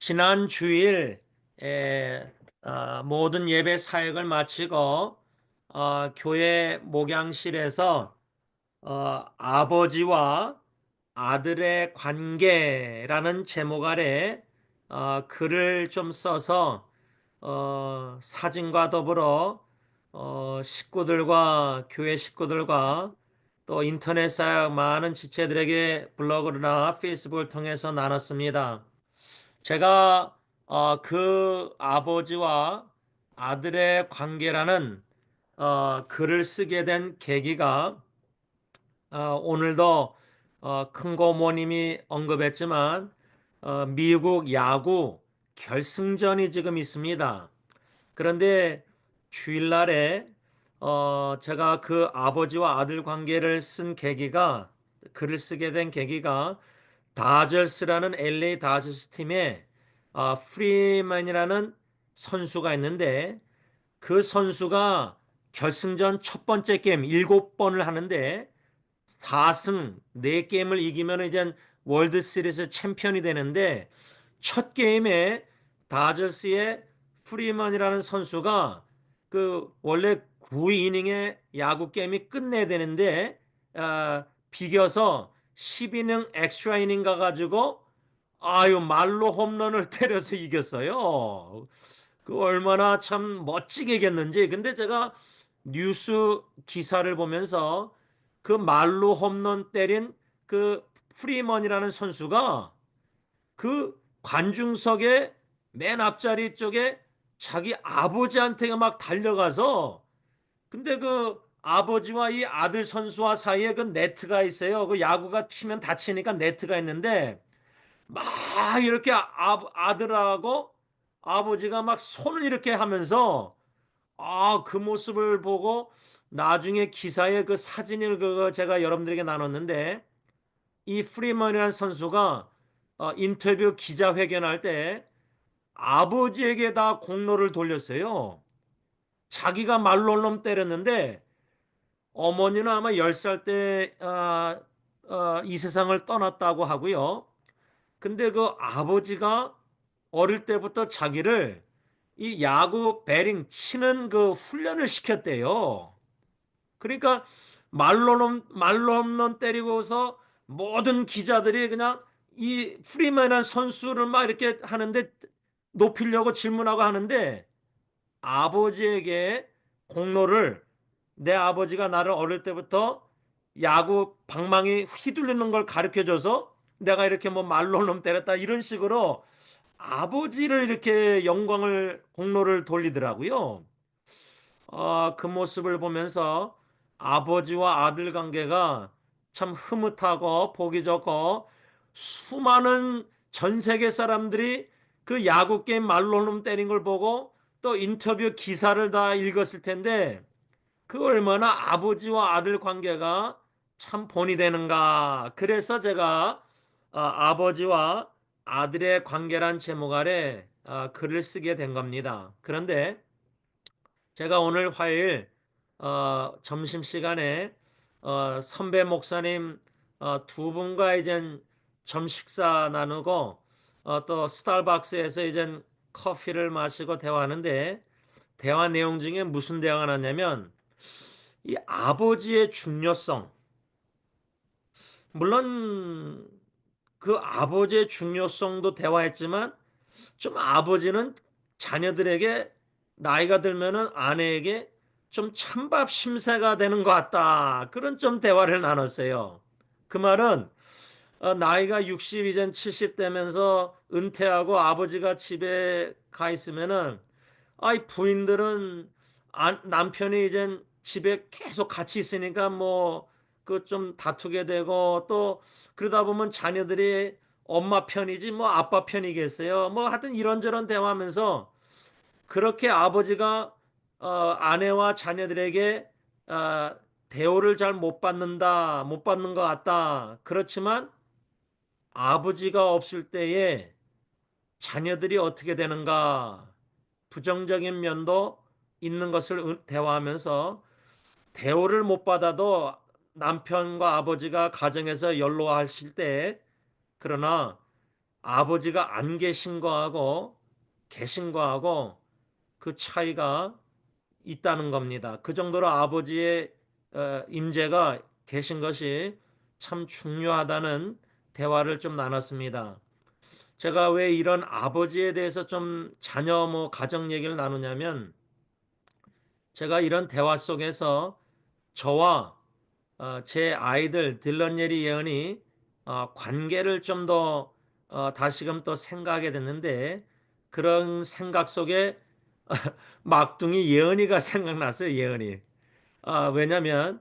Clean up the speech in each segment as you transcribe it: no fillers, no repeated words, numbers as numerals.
지난 주일 모든 예배 사역을 마치고 교회 목양실에서 아버지와 아들의 관계라는 제목 아래 글을 좀 써서 사진과 더불어 식구들과 교회 식구들과 또 인터넷 사역 많은 지체들에게 블로그나 페이스북을 통해서 나눴습니다. 제가 그 아버지와 아들의 관계라는 글을 쓰게 된 계기가 오늘도 큰 고모님이 언급했지만 미국 야구 결승전이 지금 있습니다. 그런데 주일날에 제가 그 아버지와 아들 관계를 쓴 계기가 글을 쓰게 된 계기가 다저스라는 LA 다저스 팀에 프리맨이라는 선수가 있는데 그 선수가 결승전 첫 번째 게임 7번을 하는데 4승 4게임을 이기면 이제 월드 시리즈 챔피언이 되는데 첫 게임에 다저스의 프리먼이라는 선수가 그 원래 9이닝의 야구 게임이 끝내야 되는데 비겨서 12이닝 엑스트라 이닝 가가지고 말로 홈런을 때려서 이겼어요. 그 얼마나 참 멋지게 이겼는지. 근데 제가 뉴스 기사를 보면서 그 말로 홈런 때린 그 프리먼이라는 선수가 그 관중석의 맨 앞자리 쪽에 자기 아버지한테 막 달려가서 근데 그 아버지와 이 아들 선수와 사이에 그 네트가 있어요. 그 야구가 튀면 다치니까 네트가 있는데 막 이렇게 아들하고 아버지가 막 손을 이렇게 하면서 그 모습을 보고 나중에 기사에 그 사진을 그거 제가 여러분들에게 나눴는데 이 프리먼이라는 선수가 인터뷰 기자회견할 때 아버지에게 다 공로를 돌렸어요. 자기가 말로 때렸는데 어머니는 아마 10살 때 이 세상을 떠났다고 하고요. 근데 그 아버지가 어릴 때부터 자기를 이 야구 배링 치는 그 훈련을 시켰대요. 그러니까 말로 홈런 때리고서 모든 기자들이 그냥 이 프리맨한 선수를 막 이렇게 하는데 높이려고 질문하고 하는데 아버지에게 공로를 내 아버지가 나를 어릴 때부터 야구 방망이 휘둘리는 걸 가르쳐 줘서 내가 이렇게 뭐 말로 홈런 때렸다 이런 식으로 아버지를 이렇게 영광을 공로를 돌리더라고요. 그 모습을 보면서 아버지와 아들 관계가 참 흐뭇하고 보기 좋고 수많은 전 세계 사람들이 그 야구 게임 말로는 때린 걸 보고 또 인터뷰 기사를 다 읽었을 텐데 그 얼마나 아버지와 아들 관계가 참 본이 되는가. 그래서 제가 아버지와 아들의 관계란 제목 아래 글을 쓰게 된 겁니다. 그런데 제가 오늘 화요일 점심시간에 선배 목사님 두 분과 이제 점식사 나누고 또 스타벅스에서 이제 커피를 마시고 대화하는데 대화 내용 중에 무슨 대화가 나냐면 이 아버지의 중요성 물론 그 아버지의 중요성도 대화했지만 좀 아버지는 자녀들에게 나이가 들면은 아내에게 좀 찬밥 심세가 되는 것 같다. 그런 좀 대화를 나눴어요. 그 말은 나이가 60 이젠 70 되면서 은퇴하고 아버지가 집에 가 있으면은 이 부인들은 남편이 이젠 집에 계속 같이 있으니까 뭐 그 좀 다투게 되고 또 그러다 보면 자녀들이 엄마 편이지 뭐 아빠 편이겠어요. 뭐 하여튼 이런저런 대화하면서 그렇게 아버지가 아내와 자녀들에게 어, 대우를 잘 못 받는다, 못 받는 것 같다. 그렇지만 아버지가 없을 때에 자녀들이 어떻게 되는가 부정적인 면도 있는 것을 대화하면서 대우를 못 받아도 남편과 아버지가 가정에서 연로하실 때 그러나 아버지가 안 계신 거하고 계신 거하고 그 차이가 있다는 겁니다. 그 정도로 아버지의 임재가 계신 것이 참 중요하다는 대화를 좀 나눴습니다. 제가 왜 이런 아버지에 대해서 좀 자녀 가정 얘기를 나누냐면, 제가 이런 대화 속에서 저와 제 아이들 딜런 예리 예언이 관계를 좀 더 다시금 또 생각하게 됐는데, 그런 생각 속에 막둥이 예언이가 생각났어요. 예언이. 왜냐면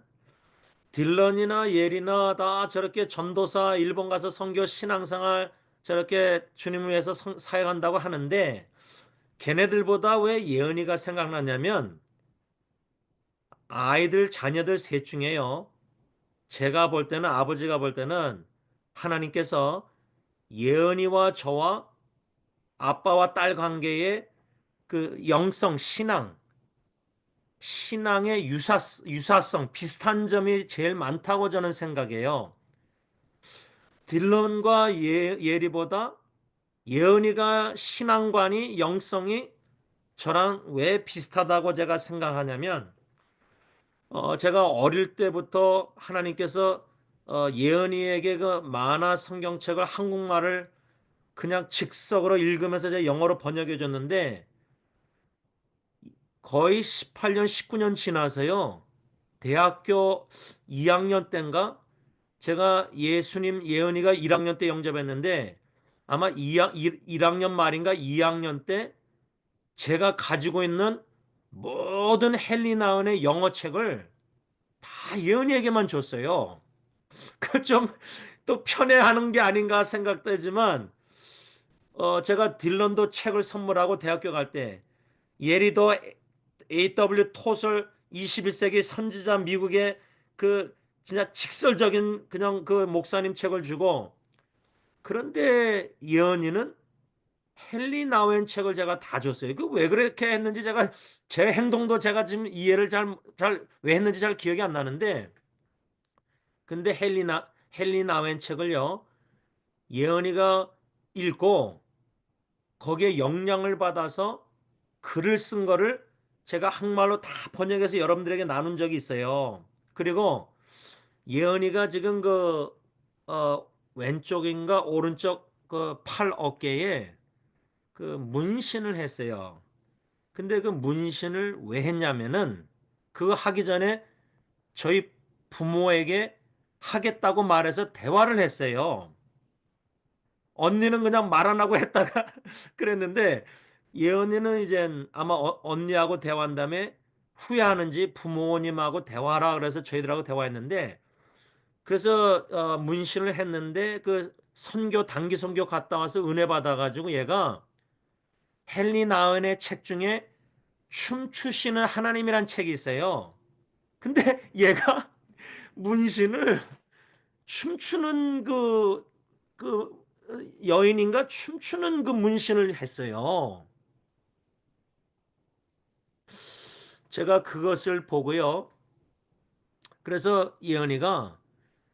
딜런이나 예리나 다 저렇게 전도사 일본 가서 선교 신앙생활 저렇게 주님을 위해서 사역한다고 하는데, 걔네들보다 왜 예언이가 생각나냐면, 아이들 자녀들 셋 중에요, 제가 볼 때는, 아버지가 볼 때는 하나님께서 예언이와 저와 아빠와 딸 관계의 그 영성, 신앙의 유사성, 비슷한 점이 제일 많다고 저는 생각해요. 딜런과 예리보다 예언이가 신앙관이, 영성이 저랑 왜 비슷하다고 제가 생각하냐면, 제가 어릴 때부터 하나님께서 예언이에게 그 만화 성경책을 한국말을 그냥 즉석으로 읽으면서 제가 영어로 번역해 줬는데, 거의 18년, 19년 지나서요, 대학교 2학년 때인가 제가 예수님 예언이가 1학년 때 영접했는데, 아마 1학년 말인가 2학년 때 제가 가지고 있는 모든 헨리 나은의 영어 책을 다 예언이에게만 줬어요. 그 좀 또 편애하는 게 아닌가 생각되지만, 제가 딜런도 책을 선물하고 대학교 갈 때, 예리도 A.W. 토설 21세기 선지자 미국의 그 진짜 직설적인 그냥 그 목사님 책을 주고, 그런데 예언이는 헨리 나우엔 책을 제가 다 줬어요. 그 왜 그렇게 했는지, 제가 제 행동도 제가 지금 이해를 잘 왜 했는지 잘 기억이 안 나는데, 근데 헨리 나우엔 책을요, 예언이가 읽고 거기에 영향을 받아서 글을 쓴 거를 제가 한국말로 다 번역해서 여러분들에게 나눈 적이 있어요. 그리고 예언이가 지금 왼쪽인가 오른쪽 그 팔 어깨에 그 문신을 했어요. 근데 그 문신을 왜 했냐면은, 그거 하기 전에 저희 부모에게 하겠다고 말해서 대화를 했어요. 언니는 그냥 말 안 하고 했다가 그랬는데, 예언이는 이제 아마 언니하고 대화한 다음에 후회하는지 부모님하고 대화하라 그래서 저희들하고 대화했는데, 그래서 문신을 했는데, 그 단기 선교 갔다 와서 은혜 받아가지고 얘가 헨리 나은의 책 중에 춤추시는 하나님이란 책이 있어요. 근데 얘가 문신을 춤추는 그 여인인가 춤추는 그 문신을 했어요. 제가 그것을 보고요, 그래서 예언이가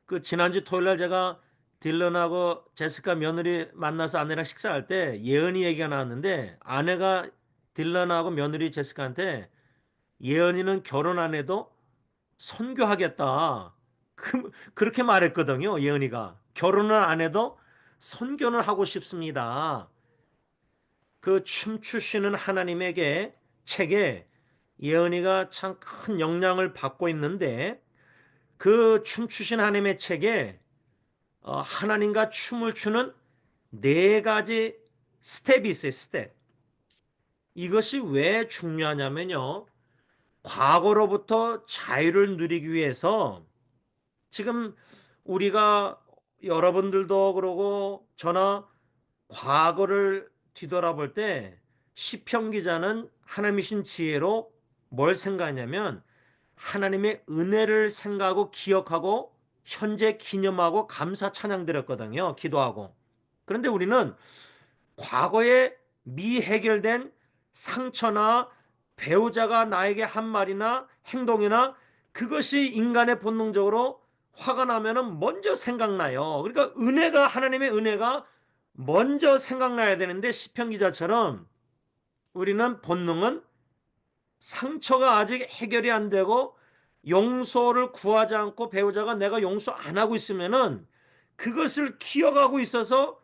그 지난주 토요일 날 제가 딜런하고 제시카 며느리 만나서 아내랑 식사할 때 예언이 얘기가 나왔는데, 아내가 딜런하고 며느리 제시카한테 예언이는 결혼 안 해도 선교하겠다, 그렇게 말했거든요. 예언이가 결혼을 안 해도 선교는 하고 싶습니다. 그 춤추시는 하나님에게 책에 예언이가 참 큰 영향을 받고 있는데, 그 춤추신 하나님의 책에 하나님과 춤을 추는 네 가지 스텝이 있어요. 스텝. 이것이 왜 중요하냐면요, 과거로부터 자유를 누리기 위해서, 지금 우리가, 여러분들도 그러고 저나 과거를 뒤돌아볼 때 시편 기자는 하나님이신 지혜로 뭘 생각하냐면, 하나님의 은혜를 생각하고 기억하고 현재 기념하고 감사 찬양 드렸거든요. 기도하고. 그런데 우리는 과거에 미해결된 상처나 배우자가 나에게 한 말이나 행동이나, 그것이 인간의 본능적으로 화가 나면은 먼저 생각나요. 그러니까 하나님의 은혜가 먼저 생각나야 되는데 시편 기자처럼 우리는 본능은 상처가 아직 해결이 안 되고 용서를 구하지 않고 배우자가 내가 용서 안 하고 있으면은 그것을 키워가고 있어서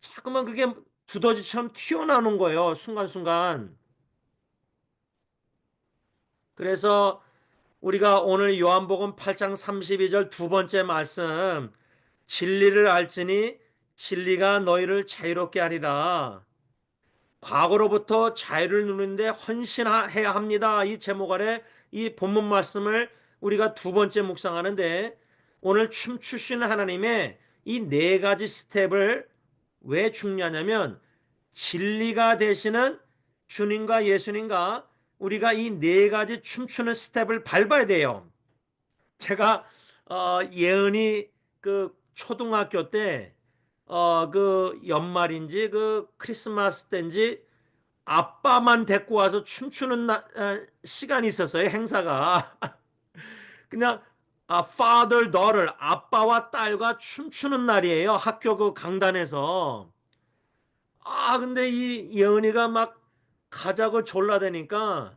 자꾸만 그게 두더지처럼 튀어나오는 거예요. 순간순간. 그래서 우리가 오늘 요한복음 8장 32절 두 번째 말씀, 진리를 알지니 진리가 너희를 자유롭게 하리라. 과거로부터 자유를 누리는데 헌신해야 합니다. 이 제목 아래 이 본문 말씀을 우리가 두 번째 묵상하는데, 오늘 춤추시는 하나님의 이 네 가지 스텝을 왜 중요하냐면, 진리가 되시는 주님과 예수님과 우리가 이 네 가지 춤추는 스텝을 밟아야 돼요. 제가 예은이 그 초등학교 때 그 연말인지 그 크리스마스 때인지 아빠만 데리고 와서 춤추는 시간이 있었어요. 행사가. 그냥 father, daughter, 아빠와 딸과 춤추는 날이에요. 학교 그 강단에서. 근데 이 예은이가 막 가자고 졸라대니까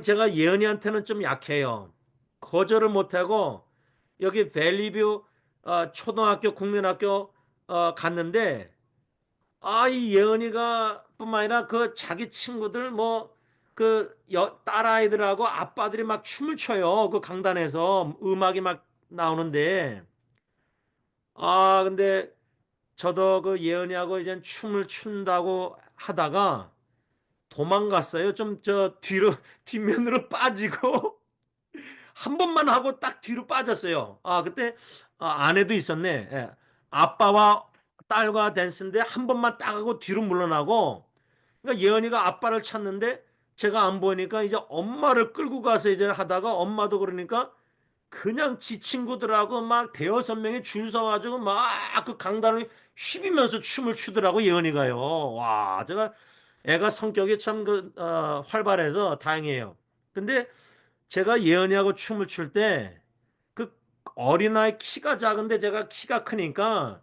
제가 예은이한테는 좀 약해요. 거절을 못하고 여기 밸리뷰 초등학교 국민학교 갔는데, 이 예은이가 뿐만 아니라 그 자기 친구들 뭐 그 딸아이들하고 아빠들이 막 춤을 춰요. 그 강단에서 음악이 막 나오는데, 근데 저도 그 예은이하고 이제 춤을 춘다고 하다가 도망갔어요. 좀 저 뒤로 뒷면으로 빠지고 한 번만 하고 딱 뒤로 빠졌어요. 그때 아내도 있었네. 예. 아빠와 딸과 댄스인데 한 번만 딱 하고 뒤로 물러나고, 그러니까 예언이가 아빠를 찾는데 제가 안 보이니까 이제 엄마를 끌고 가서 이제 하다가, 엄마도 그러니까 그냥 지 친구들하고 막 대여섯 명이 줄 서가지고 막 그 강단을 휘비면서 춤을 추더라고 예언이가요. 와, 제가 애가 성격이 참 활발해서 다행이에요. 근데 제가 예언이하고 춤을 출 때 그 어린아이 키가 작은데 제가 키가 크니까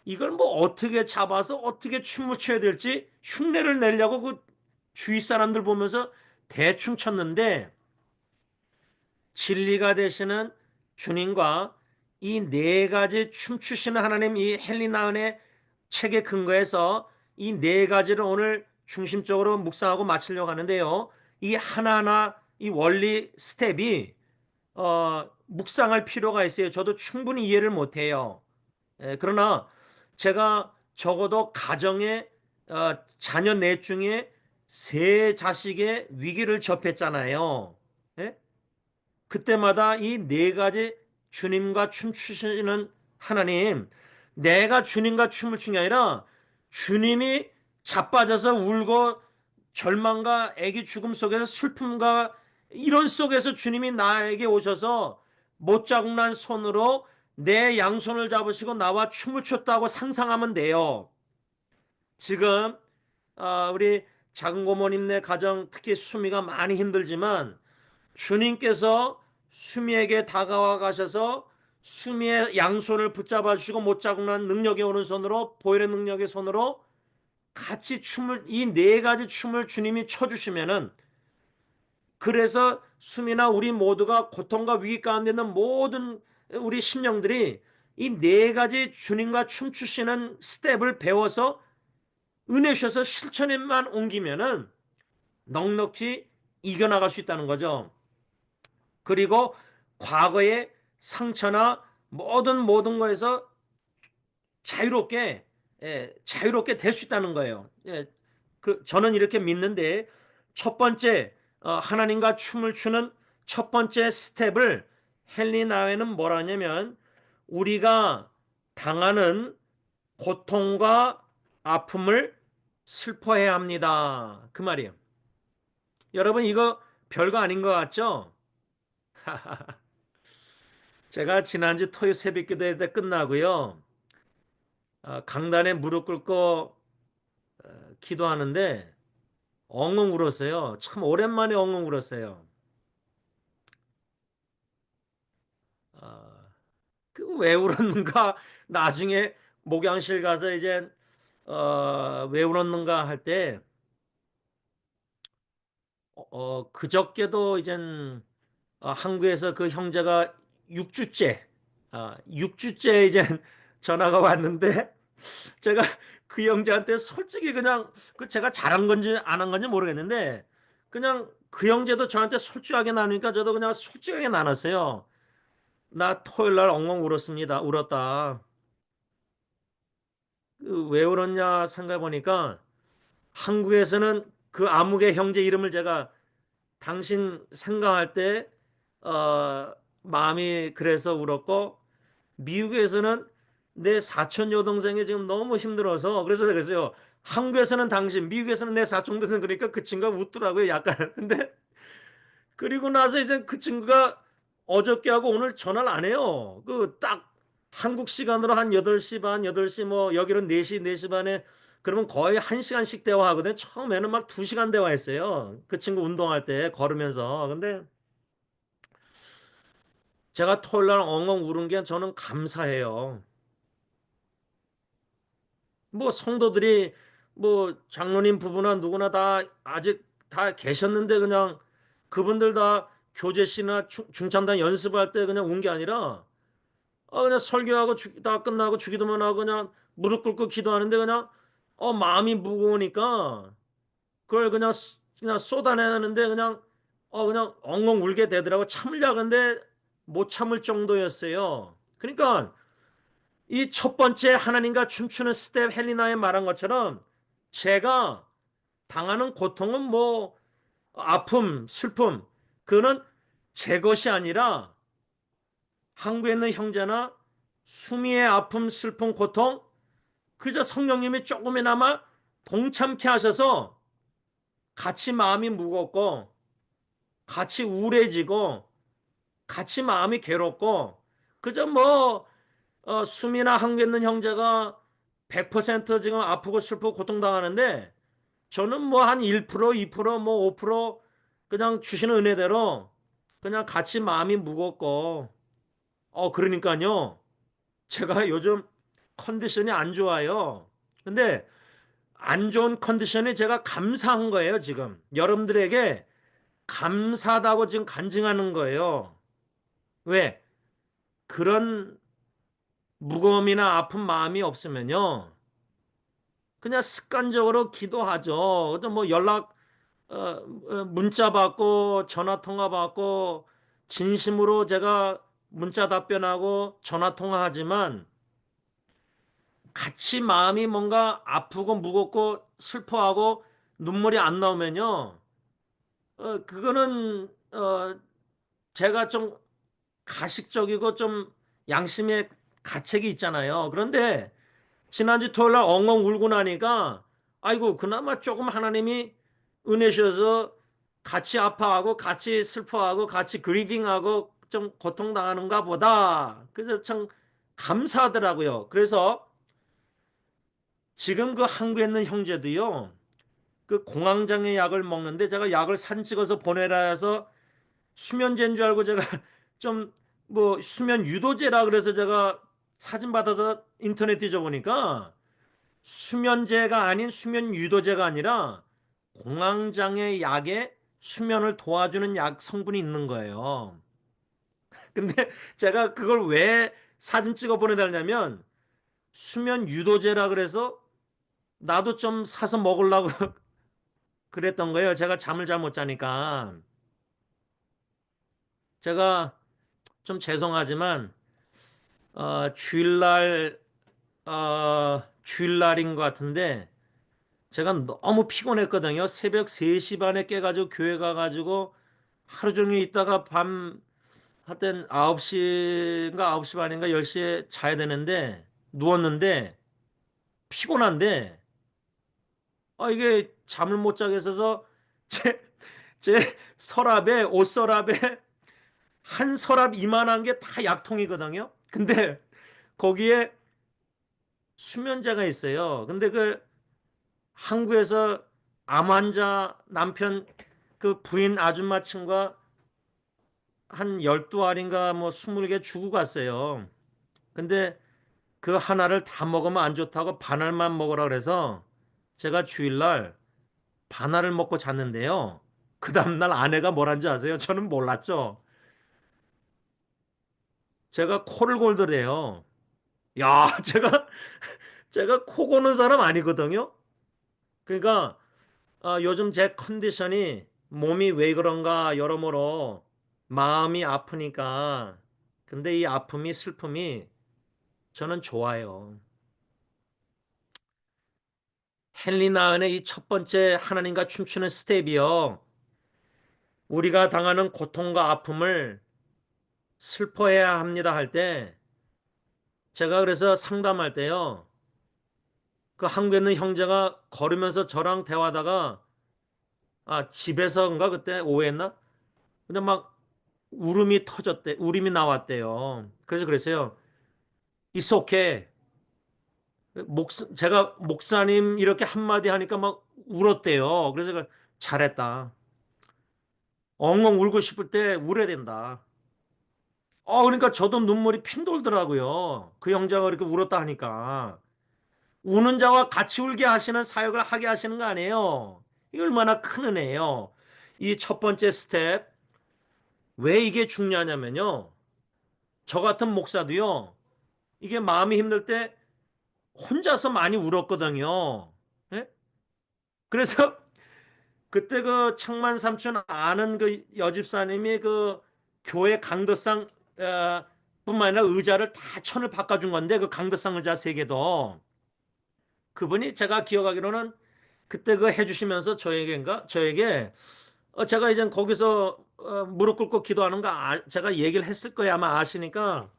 이걸 뭐 어떻게 잡아서 어떻게 춤을 춰야 될지 흉내를 내려고 그 주위 사람들 보면서 대충 췄는데, 진리가 되시는 주님과 이 네 가지 춤추시는 하나님, 이 헨리 나은의 책에 근거해서 이 네 가지를 오늘 중심적으로 묵상하고 마치려고 하는데요. 이 하나하나 이 원리 스텝이 묵상할 필요가 있어요. 저도 충분히 이해를 못해요. 그러나 제가 적어도 가정의 자녀 넷 중에 세 자식의 위기를 접했잖아요. 예? 그때마다 이 네 가지 주님과 춤추시는 하나님, 내가 주님과 춤을 춘 게 아니라 주님이 자빠져서 울고 절망과 애기 죽음 속에서 슬픔과 이런 속에서 주님이 나에게 오셔서 못자국난 손으로 내 양손을 잡으시고 나와 춤을 췄다고 상상하면 돼요. 지금 우리 작은 고모님네 가정, 특히 수미가 많이 힘들지만 주님께서 수미에게 다가와 가셔서 수미의 양손을 붙잡아 주시고 못자국난 능력의 오른손으로, 보혈의 능력의 손으로 같이 춤을, 이 네 가지 춤을 주님이 춰주시면은, 그래서 수미나 우리 모두가 고통과 위기 가운데 있는 모든 우리 심령들이 이 네 가지 주님과 춤추시는 스텝을 배워서 은혜 주셔서 실천에만 옮기면은 넉넉히 이겨나갈 수 있다는 거죠. 그리고 과거의 상처나 모든 거에서 자유롭게, 자유롭게 될 수 있다는 거예요. 저는 이렇게 믿는데, 첫 번째 하나님과 춤을 추는 첫 번째 스텝을 헨리 나웨는 뭐라 하냐면, 우리가 당하는 고통과 아픔을 슬퍼해야 합니다. 그 말이에요. 여러분, 이거 별거 아닌 것 같죠? 제가 지난주 토요 새벽 기도회 때 끝나고요. 강단에 무릎 꿇고 기도하는데 엉엉 울었어요. 참 오랜만에 엉엉 울었어요. 그 왜 울었는가? 나중에 목양실 가서 이제 왜 울었는가 할 때, 그저께도 이젠 한국에서 그 형제가 6주째, 6주째 이제 전화가 왔는데, 제가 그 형제한테 솔직히 그냥, 그 제가 잘한 건지 안 한 건지 모르겠는데, 그냥 그 형제도 저한테 솔직하게 나누니까 저도 그냥 솔직하게 나눴어요. 나 토요일 날 엉엉 울었습니다. 울었다. 그왜 울었냐 생각해 보니까, 한국에서는 그 아무개 형제 이름을 제가 당신 생각할 때 마음이 그래서 울었고, 미국에서는 내 사촌 여동생이 지금 너무 힘들어서 그래서 그랬어요. 한국에서는 당신, 미국에서는 내 사촌 동생, 그러니까 그 친구가 웃더라고요, 약간. 근데 그리고 나서 이제 그 친구가 어저께 하고 오늘 전화를 안 해요. 그 딱 한국 시간으로 한 8시 반, 8시 뭐 여기는 4시, 4시 반에 그러면 거의 1시간씩 대화하거든요. 처음에는 막 2시간 대화했어요. 그 친구 운동할 때 걸으면서. 근데 제가 토요일 날 엉엉 울은 게 저는 감사해요. 뭐 성도들이 뭐 장로님 부부나 누구나 다 아직 다 계셨는데 그냥 그분들 다 교제시나 중참단 연습할 때 그냥 온 게 아니라 그냥 설교하고 다 끝나고 주기도만 하고 그냥 무릎 꿇고 기도하는데 그냥 마음이 무거우니까 그걸 그냥 그냥 쏟아내는데 그냥 그냥 엉엉 울게 되더라고. 참으려고 하는데 못 참을 정도였어요. 그러니까 이 첫 번째 하나님과 춤추는 스텝 헬리나의 말한 것처럼 제가 당하는 고통은 뭐 아픔, 슬픔, 그거는 제 것이 아니라 한국에 있는 형제나 수미의 아픔, 슬픔, 고통, 그저 성령님이 조금이나마 동참케 하셔서 같이 마음이 무겁고 같이 우울해지고 같이 마음이 괴롭고 그저 뭐 수미나 한국에 있는 형제가 100% 지금 아프고 슬프고 고통당하는데 저는 뭐 한 1%, 2%, 뭐 5% 그냥 주시는 은혜대로 그냥 같이 마음이 무겁고 그러니까요. 제가 요즘 컨디션이 안 좋아요. 근데 안 좋은 컨디션에 제가 감사한 거예요, 지금. 여러분들에게 감사하다고 지금 간증하는 거예요. 왜? 그런 무거움이나 아픈 마음이 없으면요. 그냥 습관적으로 기도하죠. 뭐 연락, 문자 받고, 전화 통화 받고, 진심으로 제가 문자 답변하고, 전화 통화하지만, 같이 마음이 뭔가 아프고 무겁고 슬퍼하고 눈물이 안 나오면요. 그거는, 제가 좀 가식적이고 좀 양심의 가책이 있잖아요. 그런데 지난주 토요일 날 엉엉 울고 나니까 아이고 그나마 조금 하나님이 은혜 주셔서 같이 아파하고 같이 슬퍼하고 같이 그리빙하고 좀 고통당하는가 보다. 그래서 참 감사하더라고요. 그래서 지금 그 한국에 있는 형제도요. 그 공황장애 약을 먹는데 제가 약을 사진 찍어서 보내라 해서 수면제인 줄 알고 제가 좀 뭐 수면 유도제라 그래서 제가 사진 받아서 인터넷 뒤져보니까 수면제가 아닌 수면 유도제가 아니라 공황장애 약에 수면을 도와주는 약 성분이 있는 거예요. 근데 제가 그걸 왜 사진 찍어 보내달냐면 수면 유도제라 그래서 나도 좀 사서 먹으려고 그랬던 거예요. 제가 잠을 잘 못 자니까. 제가 좀 죄송하지만 주일날 주일날인 것 같은데 제가 너무 피곤했거든요. 새벽 3시 반에 깨가지고 교회 가가지고 하루 종일 있다가 밤 하여튼 9시인가 9시 반인가 10시에 자야 되는데 누웠는데 피곤한데 이게 잠을 못 자게 있어서 제 서랍에 옷 서랍에 한 서랍 이만한 게 다 약통이거든요. 근데 거기에 수면제가 있어요. 근데 그 한국에서 암 환자 남편 그 부인 아줌마 친구가 한 12알인가 뭐 20개 주고 갔어요. 근데 그 하나를 다 먹으면 안 좋다고 반알만 먹으라 그래서 제가 주일날 반알을 먹고 잤는데요. 그 다음날 아내가 뭐란지 아세요? 저는 몰랐죠. 제가 코를 골더래요. 야, 제가 코 고는 사람 아니거든요. 그러니까 요즘 제 컨디션이 몸이 왜 그런가 여러모로 마음이 아프니까. 근데 이 아픔이 슬픔이 저는 좋아요. 헨리 나은의 이 첫 번째 하나님과 춤추는 스텝이요. 우리가 당하는 고통과 아픔을 슬퍼해야 합니다 할 때 제가 그래서 상담할 때요. 그 한국에 있는 형제가 걸으면서 저랑 대화하다가 집에서인가 그때 오해했나? 근데 막 울음이 터졌대. 울음이 나왔대요. 그래서 그랬어요. It's okay. 제가 목사님 이렇게 한마디 하니까 막 울었대요. 그래서 잘했다. 엉엉 울고 싶을 때 울어야 된다. 그러니까 저도 눈물이 핑 돌더라고요. 그 형제가 이렇게 울었다 하니까. 우는 자와 같이 울게 하시는 사역을 하게 하시는 거 아니에요. 이 얼마나 큰 은혜예요. 이 첫 번째 스텝. 왜 이게 중요하냐면요. 저 같은 목사도요. 이게 마음이 힘들 때 혼자서 많이 울었거든요. 예? 그래서 그때 그 창만 삼촌 아는 그 여집사님이 그 교회 강도상 뿐만 아니라 의자를 다 천을 바꿔준 건데 그 강도상 의자 세 개도 그분이 제가 기억하기로는 그때 그 해주시면서 저에게 제가 이제 거기서 무릎 꿇고 기도하는 거 제가 얘기를 했을 거야 아마 아시니까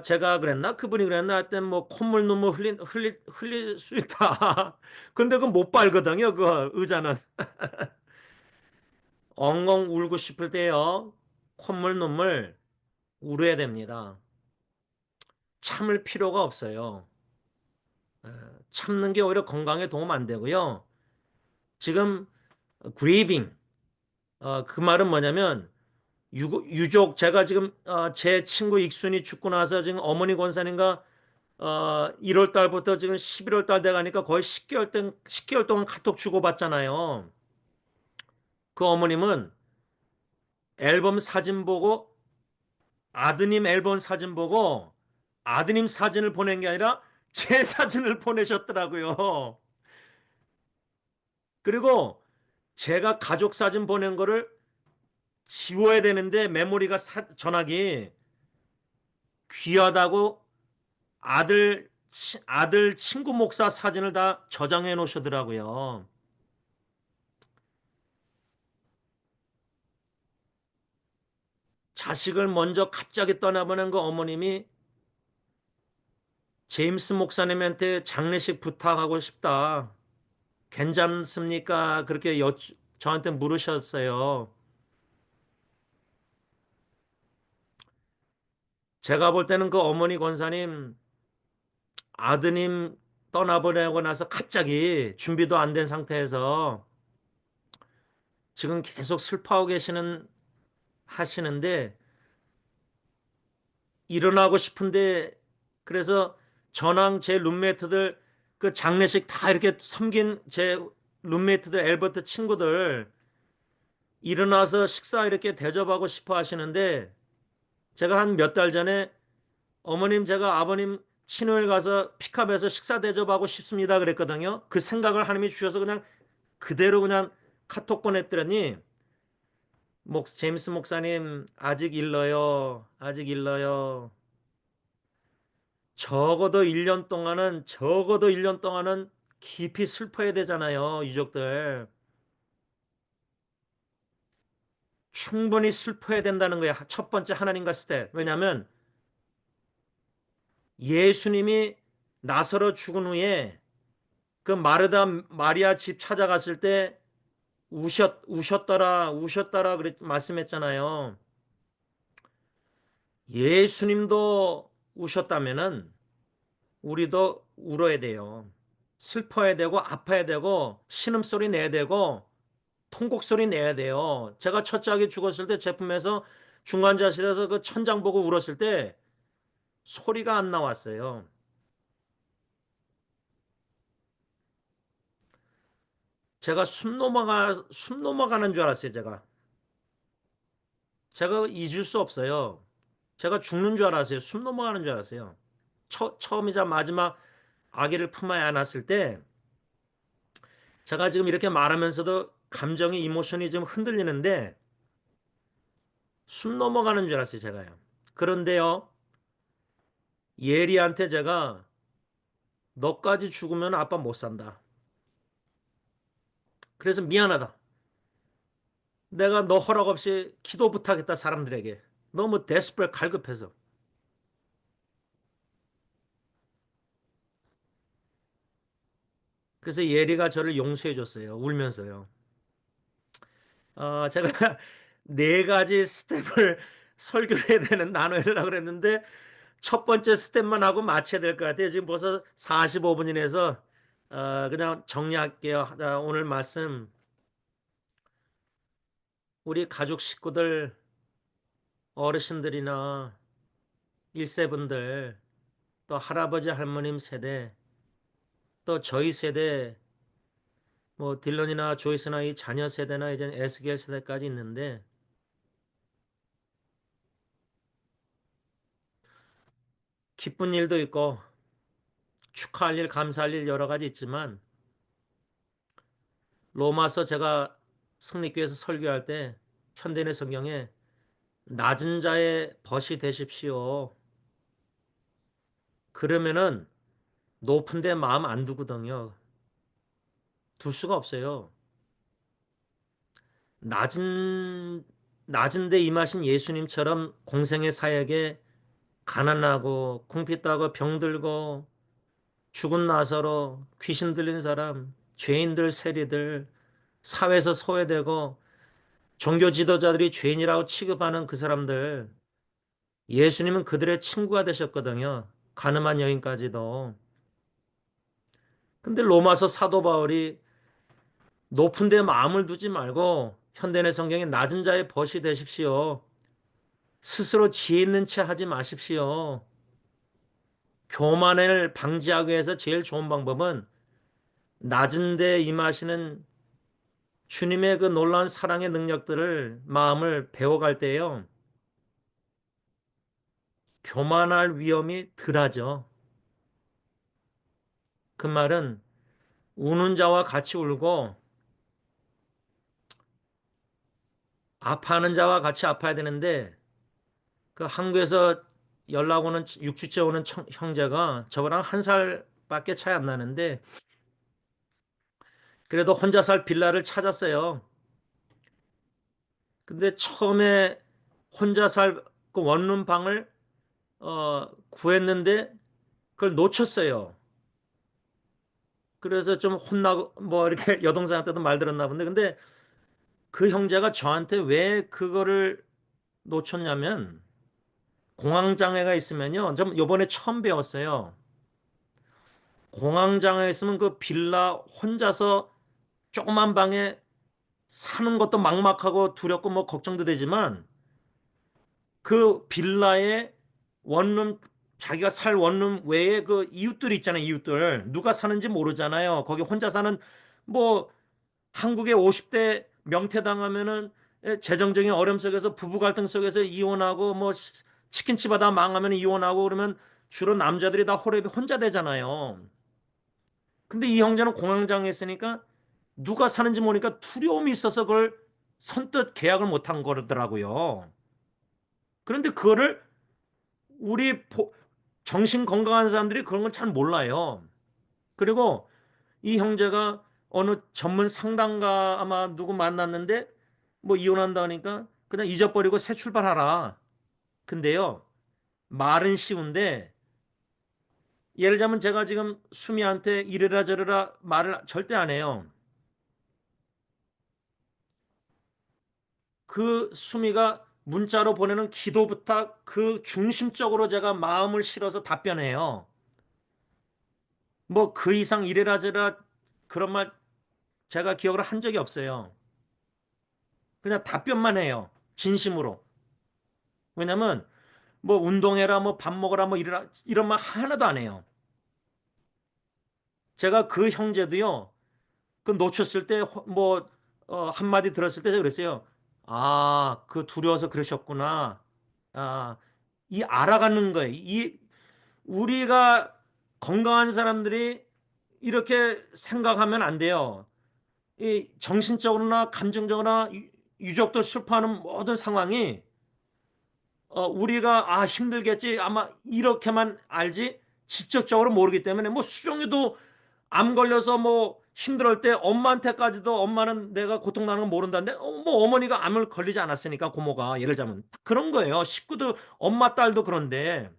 제가 그랬나 그분이 그랬나 하여튼 뭐 콧물 눈물 흘릴 수 있다. 근데 그 못 빨거든요 그 의자는. 엉엉 울고 싶을 때요 콧물 눈물 울어야 됩니다. 참을 필요가 없어요. 참는 게 오히려 건강에 도움 안 되고요. 지금 grieving 그 말은 뭐냐면 유족 제가 지금 제 친구 익순이 죽고 나서 지금 어머니 권사님과 1월 달부터 지금 11월 달 돼가니까 거의 10개월 동안 카톡 주고받잖아요. 그 어머님은 앨범 사진 보고 아드님 앨범 사진 보고 아드님 사진을 보낸 게 아니라 제 사진을 보내셨더라고요. 그리고 제가 가족 사진 보낸 거를 지워야 되는데 메모리가 전화기 귀하다고 아들 친구 목사 사진을 다 저장해 놓으시더라고요. 자식을 먼저 갑자기 떠나보낸 그 어머님이 제임스 목사님한테 장례식 부탁하고 싶다. 괜찮습니까? 그렇게 저한테 물으셨어요. 제가 볼 때는 그 어머니 권사님 아드님 떠나보내고 나서 갑자기 준비도 안 된 상태에서 지금 계속 슬퍼하고 하시는데 일어나고 싶은데 그래서 전황 제 룸메이트들 그 장례식 다 이렇게 섬긴 제 룸메이트들 엘버트 친구들 일어나서 식사 이렇게 대접하고 싶어 하시는데 제가 한 몇 달 전에 어머님 제가 아버님 친후일 가서 픽업해서 식사 대접하고 싶습니다 그랬거든요. 그 생각을 하나님이 주셔서 그냥 그대로 그냥 카톡 보냈더니 제임스 목사님 아직 일러요. 아직 일러요. 적어도 1년 동안은 깊이 슬퍼야 되잖아요. 유족들. 충분히 슬퍼야 된다는 거예요. 첫 번째 하나님과 스텝. 왜냐하면 예수님이 나사로 죽은 후에 그 마르다 마리아 집 찾아갔을 때 우셨더라 말씀했잖아요. 예수님도 우셨다면은 우리도 울어야 돼요. 슬퍼야 되고 아파야 되고 신음소리 내야 되고 통곡소리 내야 돼요. 제가 첫째 아기 죽었을 때 제품에서 중환자실에서 그 천장 보고 울었을 때 소리가 안 나왔어요. 제가 숨 넘어가는 줄 알았어요, 제가. 제가 잊을 수 없어요. 제가 죽는 줄 알았어요. 숨 넘어가는 줄 알았어요. 처음이자 마지막 아기를 품에 안았을 때 제가 지금 이렇게 말하면서도 감정이 이모션이 좀 흔들리는데 숨 넘어가는 줄 알았어요, 제가요. 그런데요, 예리한테 제가 너까지 죽으면 아빠 못 산다. 그래서 미안하다. 내가 너 허락 없이 기도 부탁했다, 사람들에게. 너무 데스프레 갈급해서. 그래서 예리가 저를 용서해 줬어요. 울면서요. 제가 네 가지 스텝을 설교를 해야 되는 나눠야 하려고 그랬는데 첫 번째 스텝만 하고 마쳐야 될 것 같아요. 지금 벌써 45분이 돼서 그냥 정리할게요. 오늘 말씀 우리 가족 식구들 어르신들이나 일세분들 또 할아버지 할머님 세대 또 저희 세대 뭐 딜런이나 조이스나 이 자녀 세대나 이제 에스겔 세대까지 있는데 기쁜 일도 있고 축하할 일 감사할 일 여러 가지 있지만 로마서 제가 성립교회에서 설교할 때 현대인의 성경에 낮은 자의 벗이 되십시오. 그러면은 높은 데 마음 안 두거든요. 둘 수가 없어요. 낮은 낮은 데 임하신 예수님처럼 공생의 사역에 가난하고 궁핍 하고 병들고 죽은 나사로 귀신 들린 사람, 죄인들 세리들, 사회에서 소외되고 종교 지도자들이 죄인이라고 취급하는 그 사람들, 예수님은 그들의 친구가 되셨거든요. 가늠한 여인까지도. 근데 로마서 사도 바울이 높은 데 마음을 두지 말고 현대의 성경에 낮은 자의 벗이 되십시오. 스스로 지혜 있는 체 하지 마십시오. 교만을 방지하기 위해서 제일 좋은 방법은 낮은 데 임하시는 주님의 그 놀라운 사랑의 능력들을 마음을 배워갈 때요. 교만할 위험이 덜하죠. 그 말은 우는 자와 같이 울고 아파하는 자와 같이 아파야 되는데 그 한국에서 연락 오는 6주째 오는 형제가 저거랑 한 살밖에 차이 안 나는데 그래도 혼자 살 빌라를 찾았어요. 근데 처음에 혼자 살 그 원룸 방을 구했는데 그걸 놓쳤어요. 그래서 좀 혼나고 뭐 이렇게 여동생한테도 말 들었나 본데 근데 그 형제가 저한테 왜 그거를 놓쳤냐면 공황장애가 있으면요. 좀 요번에 처음 배웠어요. 공황장애 있으면 그 빌라 혼자서 조그만 방에 사는 것도 막막하고 두렵고 뭐 걱정도 되지만 그 빌라에 원룸 자기가 살 원룸 외에 그 이웃들 있잖아요. 이웃들 누가 사는지 모르잖아요. 거기 혼자 사는 뭐 한국의 50대 명퇴당하면은 재정적인 어려움 속에서 부부 갈등 속에서 이혼하고 뭐 치킨집 하다 망하면 이혼하고 그러면 주로 남자들이 다 호랩이 혼자 되잖아요. 근데 이 형제는 공황장애 있으니까 누가 사는지 모르니까 두려움이 있어서 그걸 선뜻 계약을 못한 거더라고요. 그런데 그거를 우리 정신 건강한 사람들이 그런 걸 잘 몰라요. 그리고 이 형제가 어느 전문 상담가 아마 누구 만났는데 뭐 이혼한다 하니까 그냥 잊어버리고 새 출발하라. 근데요, 말은 쉬운데 예를 들자면 제가 지금 수미한테 이래라 저래라 말을 절대 안 해요. 그 수미가 문자로 보내는 기도 부탁 그 중심적으로 제가 마음을 실어서 답변해요. 뭐 그 이상 이래라 저래라 그런 말 제가 기억을 한 적이 없어요. 그냥 답변만 해요. 진심으로. 왜냐면 뭐 운동해라, 뭐 밥 먹어라, 뭐 이러라, 이런 말 하나도 안 해요. 제가 그 형제도요, 그 놓쳤을 때, 뭐, 한마디 들었을 때 제가 그랬어요. 아, 그 두려워서 그러셨구나. 아, 이 알아가는 거예요. 이, 우리가 건강한 사람들이 이렇게 생각하면 안 돼요. 이 정신적으로나 감정적으로나 유족들 슬퍼하는 모든 상황이 우리가 아 힘들겠지 아마 이렇게만 알지 직접적으로 모르기 때문에 뭐 수정이도 암 걸려서 뭐 힘들 때 엄마한테까지도 엄마는 내가 고통나는 건 모른다는데 뭐 어머니가 암을 걸리지 않았으니까 고모가 예를 들자면 그런 거예요. 식구도 엄마 딸도 그런데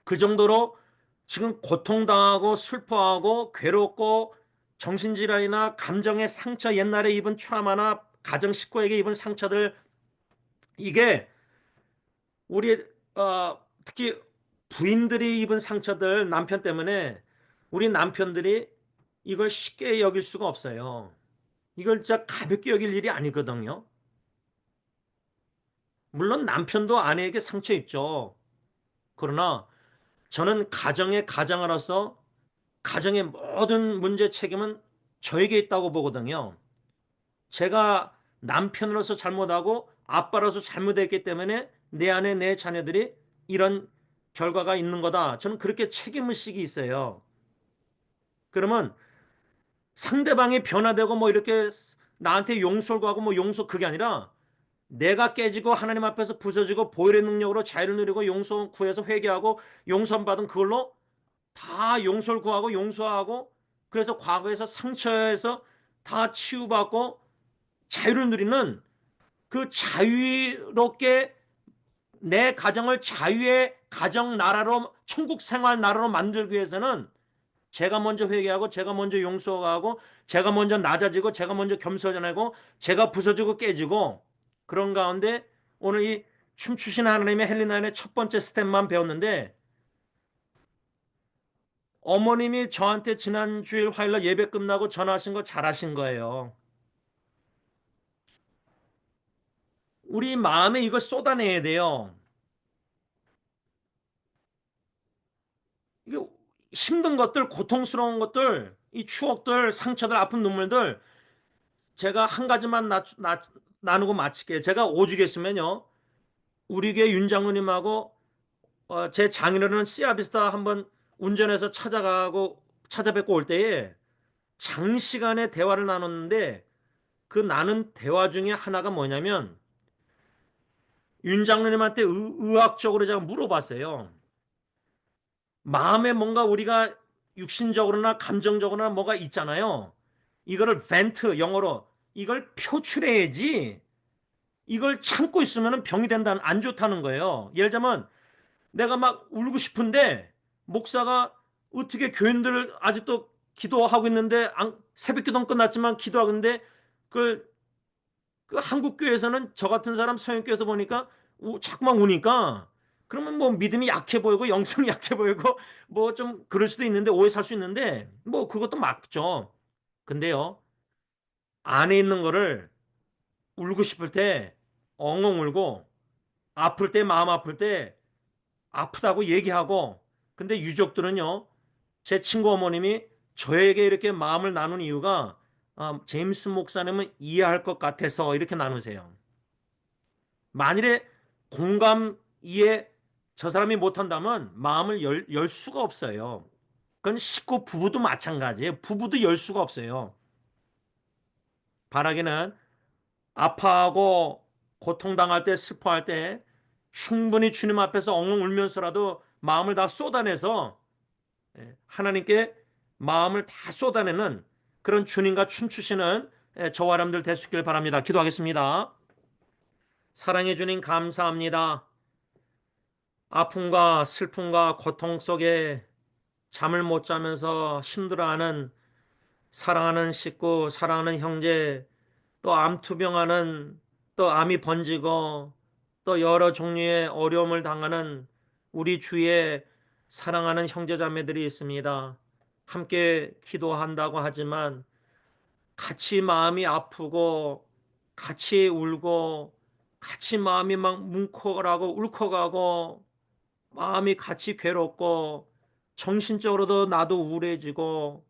그 정도로 지금 고통당하고 슬퍼하고 괴롭고 정신질환이나 감정의 상처 옛날에 입은 트라우마나 가정 식구에게 입은 상처들 이게 우리 특히 부인들이 입은 상처들 남편 때문에 우리 남편들이 이걸 쉽게 여길 수가 없어요. 이걸 진짜 가볍게 여길 일이 아니거든요. 물론 남편도 아내에게 상처 입죠. 그러나 저는 가정의 가장으로서 가정의 모든 문제 책임은 저에게 있다고 보거든요. 제가 남편으로서 잘못하고 아빠로서 잘못했기 때문에 내 안에 내 자녀들이 이런 결과가 있는 거다. 저는 그렇게 책임의식이 있어요. 그러면 상대방이 변화되고 뭐 이렇게 나한테 용서를 구하고 뭐 용서 그게 아니라 내가 깨지고 하나님 앞에서 부서지고 보혈의 능력으로 자유를 누리고 용서 구해서 회개하고 용서 받은 그걸로 다 용서를 구하고 용서하고 그래서 과거에서 상처에서 다 치유받고 자유를 누리는 그 자유롭게 내 가정을 자유의 가정 나라로 천국 생활 나라로 만들기 위해서는 제가 먼저 회개하고 제가 먼저 용서하고 제가 먼저 낮아지고 제가 먼저 겸손하고 제가 부서지고 깨지고 그런 가운데 오늘 이 춤추신 하나님의 헬리나의 첫 번째 스텝만 배웠는데 어머님이 저한테 지난 주일 화요일날 예배 끝나고 전화하신 거 잘하신 거예요. 우리 마음에 이걸 쏟아내야 돼요. 이게 힘든 것들, 고통스러운 것들, 이 추억들, 상처들, 아픈 눈물들 제가 한 가지만 나누고 마칠게요. 제가 오죽했으면요. 우리 교회 윤 장로님하고 제 장인어른 시아비스타 한번 운전해서 찾아가고 찾아뵙고 올 때에 장시간의 대화를 나눴는데 그 나눈 대화 중에 하나가 뭐냐면 윤 장로님한테 의학적으로 제가 물어봤어요. 마음에 뭔가 우리가 육신적으로나 감정적으로나 뭐가 있잖아요. 이거를 벤트 영어로 이걸 표출해야지 이걸 참고 있으면 병이 된다는 안 좋다는 거예요. 예를 들자면 내가 막 울고 싶은데 목사가 어떻게 교인들 아직도 기도하고 있는데 새벽 기도는 끝났지만 기도하고 있는데 그, 그 한국 교회에서는 저 같은 사람 서양교회에서 보니까 자꾸만 우니까 그러면 뭐 믿음이 약해 보이고 영성이 약해 보이고 뭐 좀 그럴 수도 있는데 오해 살 수 있는데 뭐 그것도 맞죠. 근데요 안에 있는 거를 울고 싶을 때 엉엉 울고 아플 때 마음 아플 때 아프다고 얘기하고 근데 유족들은요 제 친구 어머님이 저에게 이렇게 마음을 나눈 이유가 제임스 목사님은 이해할 것 같아서 이렇게 나누세요. 만일에 공감 이해 저 사람이 못한다면 마음을 열 수가 없어요. 그건 식구 부부도 마찬가지예요. 부부도 열 수가 없어요. 바라기는 아파하고 고통당할 때 슬퍼할 때 충분히 주님 앞에서 엉엉 울면서라도 마음을 다 쏟아내서 하나님께 마음을 다 쏟아내는 그런 주님과 춤추시는 저와 여러분들 될 수 있길 바랍니다. 기도하겠습니다. 사랑해 주님 감사합니다. 아픔과 슬픔과 고통 속에 잠을 못 자면서 힘들어하는 사랑하는 식구, 사랑하는 형제, 또 암투병하는 또 암이 번지고 또 여러 종류의 어려움을 당하는 우리 주위에 사랑하는 형제자매들이 있습니다. 함께 기도한다고 하지만 같이 마음이 아프고 같이 울고 같이 마음이 막 뭉클하고 울컥하고 마음이 같이 괴롭고 정신적으로도 나도 우울해지고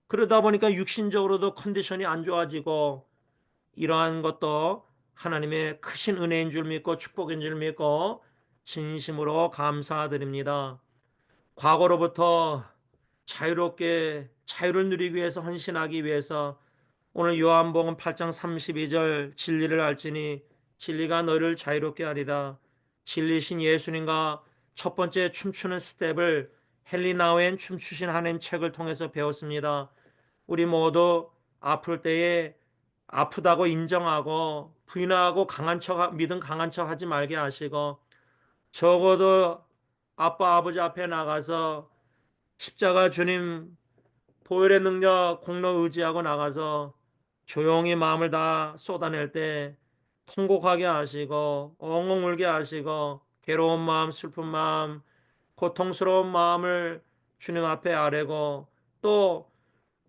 그러다 보니까 육신적으로도 컨디션이 안 좋아지고 이러한 것도 하나님의 크신 은혜인 줄 믿고 축복인 줄 믿고 진심으로 감사드립니다. 과거로부터 자유롭게 자유를 누리기 위해서 헌신하기 위해서 오늘 요한복음 8장 32절 진리를 알지니 진리가 너를 자유롭게 하리라. 진리신 예수님과 첫 번째 춤추는 스텝을 헨리 나우엔 춤추신 하나님 책을 통해서 배웠습니다. 우리 모두 아플 때에 아프다고 인정하고 부인하고 강한 척 믿음 강한 척 하지 말게 하시고 적어도 아빠 아버지 앞에 나가서 십자가 주님 보혈의 능력 공로 의지하고 나가서 조용히 마음을 다 쏟아낼 때 통곡하게 하시고 엉엉 울게 하시고 괴로운 마음 슬픈 마음 고통스러운 마음을 주님 앞에 아뢰고 또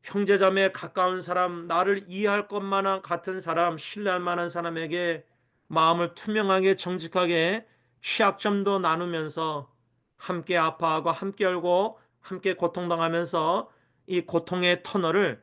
형제자매 가까운 사람 나를 이해할 것만한 같은 사람 신뢰할 만한 사람에게 마음을 투명하게 정직하게 취약점도 나누면서 함께 아파하고 함께 울고 함께 고통당하면서 이 고통의 터널을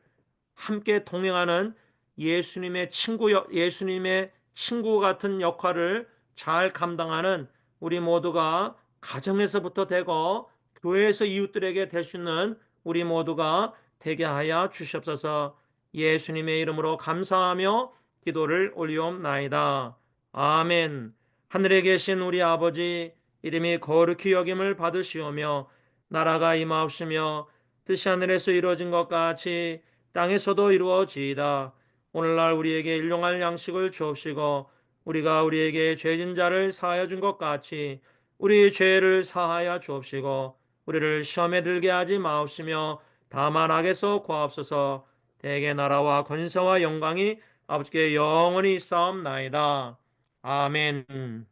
함께 동행하는 예수님의 친구 같은 역할을 잘 감당하는 우리 모두가 가정에서부터 되고 교회에서 이웃들에게 될 수 있는 우리 모두가 되게 하여 주시옵소서. 예수님의 이름으로 감사하며 기도를 올리옵나이다. 아멘. 하늘에 계신 우리 아버지 이름이 거룩히 여김을 받으시오며 나라가 임하옵시며 뜻이 하늘에서 이루어진 것 같이 땅에서도 이루어지이다. 오늘날 우리에게 일용할 양식을 주옵시고 우리가 우리에게 죄진 자를 사하여 준 것 같이 우리 죄를 사하여 주옵시고 우리를 시험에 들게 하지 마옵시며 다만 악에서 구하옵소서. 대개 나라와 권세와 영광이 아버지께 영원히 있사옵나이다. 아멘.